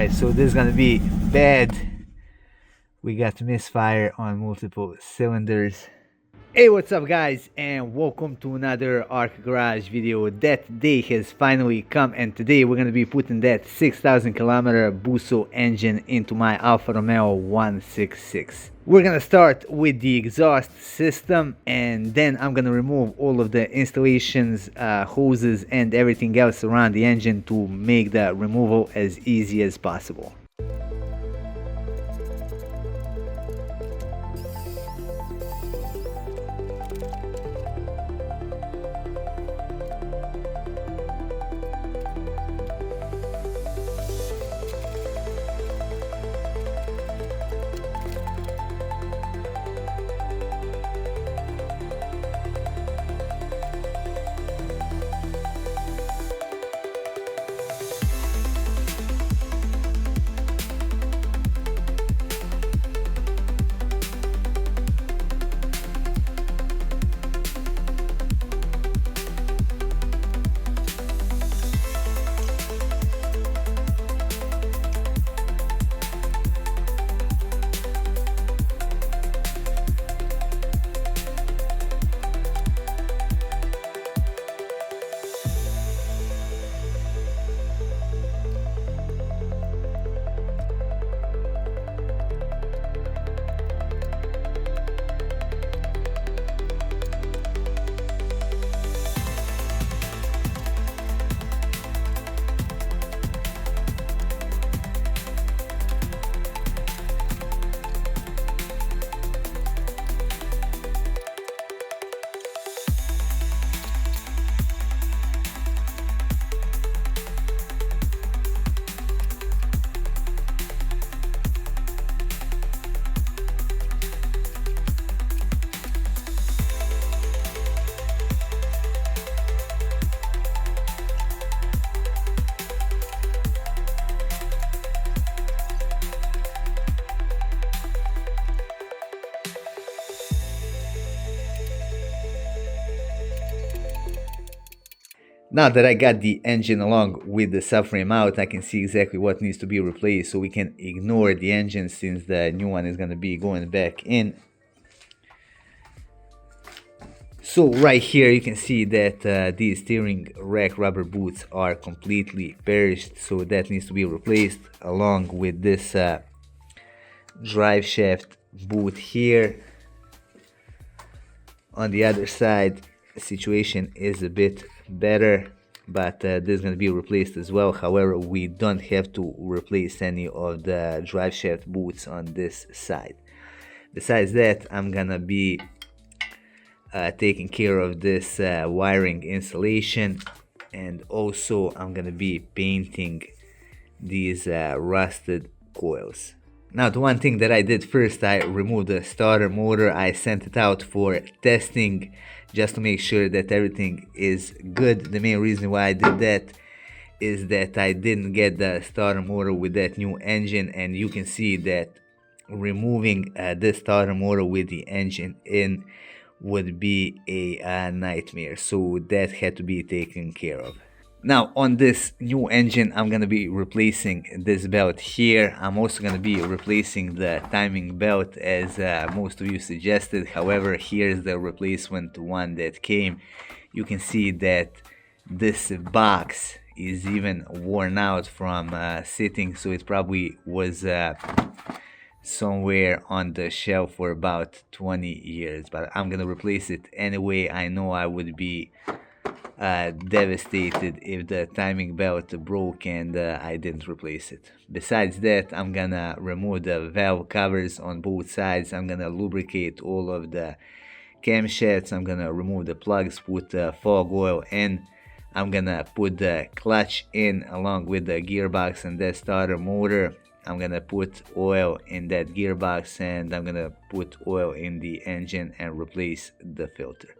Alright, so this is gonna be bad. We got misfire on multiple cylinders. Hey, what's up guys, and welcome to another Arc Garage video. That day has finally come, and today we're gonna be putting that 6,000 kilometer Busso engine into my Alfa Romeo 166. We're gonna start with the exhaust system, and then I'm gonna remove all of the installations, hoses and everything else around the engine to make the removal as easy as possible. Now that I got the engine along with the subframe out, I can see exactly what needs to be replaced, so we can ignore the engine since the new one is going to be going back in. So right here you can see that these steering rack rubber boots are completely perished, so that needs to be replaced along with this drive shaft boot here. On the other side, the situation is a bit better, but this is going to be replaced as well. However, we don't have to replace any of the drive shaft boots on this side. Besides that, I'm gonna be taking care of this wiring installation, and also I'm gonna be painting these rusted coils. Now, the one thing that I did first, I removed the starter motor. I sent it out for testing just to make sure that everything is good. The main reason why I did that is that I didn't get the starter motor with that new engine, and you can see that removing this starter motor with the engine in would be a nightmare, so that had to be taken care of. Now, on this new engine, I'm gonna be replacing this belt here. I'm also gonna be replacing the timing belt as most of you suggested. However, here's the replacement one that came. You can see that this box is even worn out from sitting, so it probably was somewhere on the shelf for about 20 years, but I'm gonna replace it anyway. I know I would be devastated if the timing belt broke and I didn't replace it. Besides that, I'm gonna remove the valve covers on both sides. I'm gonna lubricate all of the camshafts. I'm gonna remove the plugs, put the fog oil in. I'm gonna put the clutch in along with the gearbox and the starter motor. I'm gonna put oil in that gearbox, and I'm gonna put oil in the engine and replace the filter.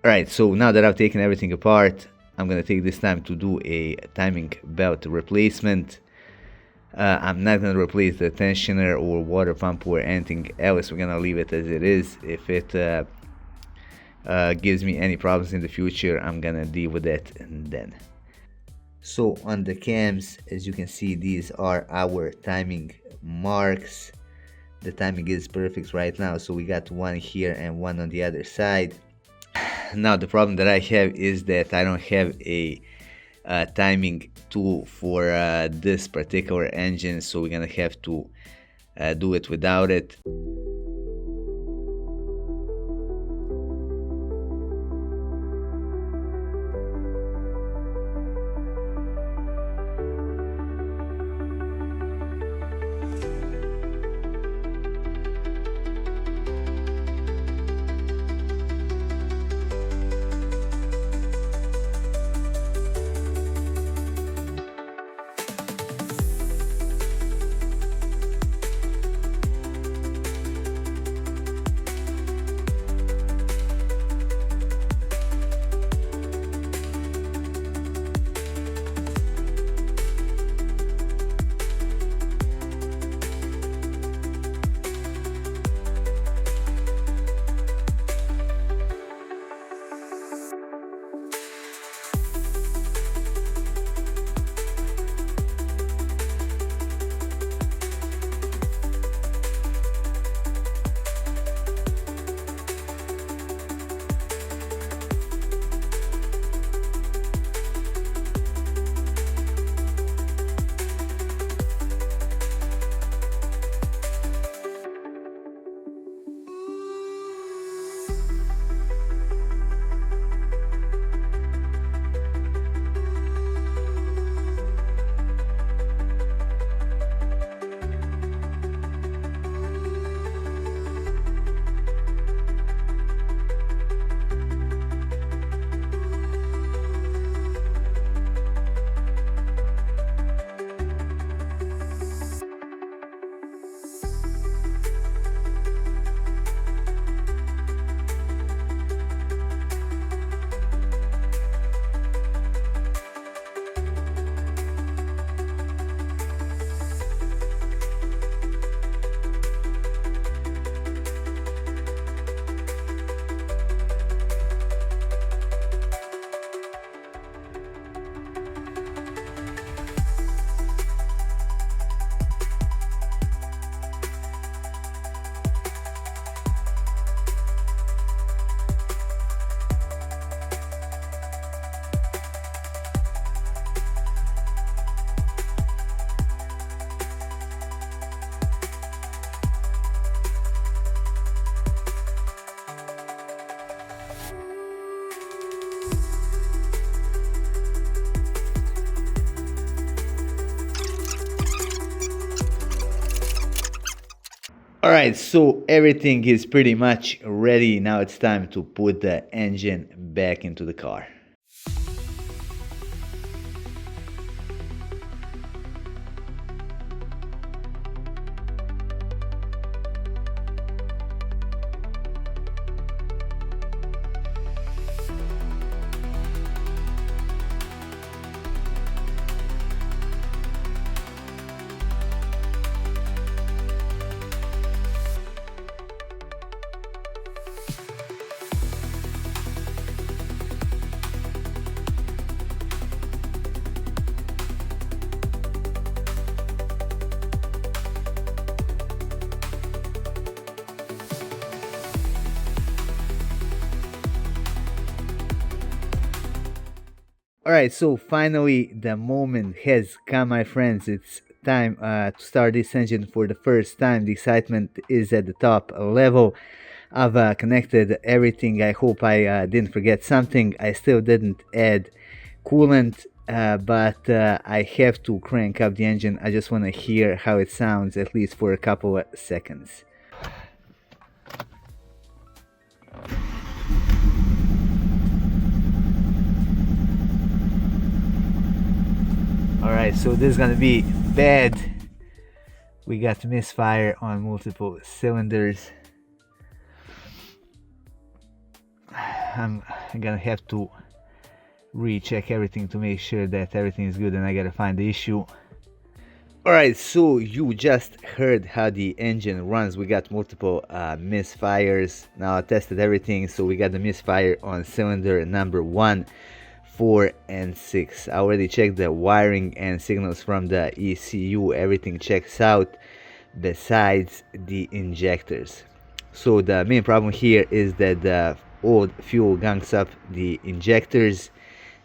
Alright, so now that I've taken everything apart, I'm gonna take this time to do a timing belt replacement. I'm not gonna replace the tensioner or water pump or anything else. We're gonna leave it as it is. If it gives me any problems in the future, I'm gonna deal with it then. So on the cams, as you can see, these are our timing marks. The timing is perfect right now, so we got one here and one on the other side. Now the problem that I have is that I don't have a timing tool for this particular engine, so we're gonna have to do it without it. Alright, so everything is pretty much ready. Now it's time to put the engine back into the car. Alright, so finally the moment has come, my friends. It's time to start this engine for the first time. The excitement is at the top level. I've connected everything. I hope I didn't forget something. I still didn't add coolant, but I have to crank up the engine. I just want to hear how it sounds, at least for a couple of seconds. Alright, so this is gonna be bad. We got misfire on multiple cylinders. I'm I'm gonna have to recheck everything to make sure that everything is good, and I gotta find the issue. Alright, so you just heard how the engine runs. We got multiple misfires. Now I tested everything, so we got the misfire on cylinder number 1, 4 and 6. I already checked the wiring and signals from the ECU. Everything checks out besides the injectors. So the main problem here is that the old fuel gunks up the injectors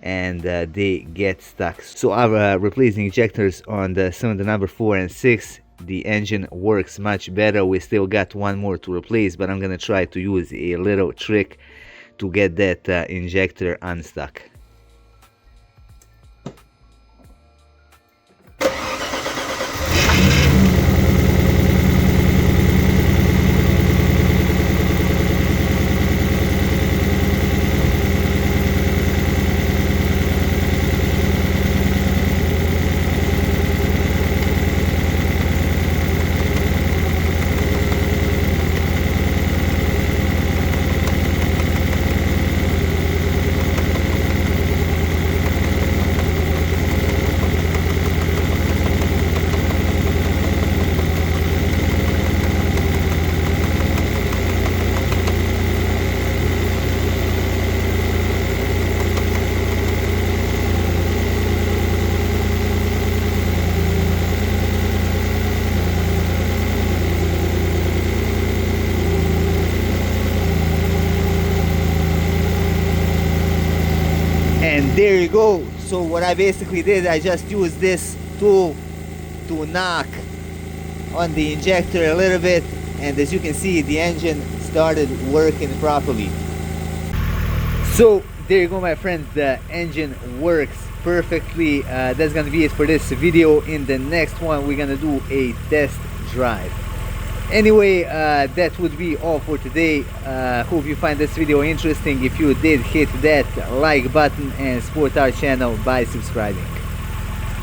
and they get stuck. So I've replaced the injectors on the cylinder number 4 and 6. The engine works much better. We still got one more to replace, but I'm gonna try to use a little trick to get that injector unstuck. And there you go. So what I basically did, I just used this tool to knock on the injector a little bit, and as you can see, the engine started working properly. So there you go, my friends, the engine works perfectly. That's gonna be it for this video. In the next one, we're gonna do a test drive. Anyway, that would be all for today. Hope you find this video interesting. If you did, hit that like button and support our channel by subscribing.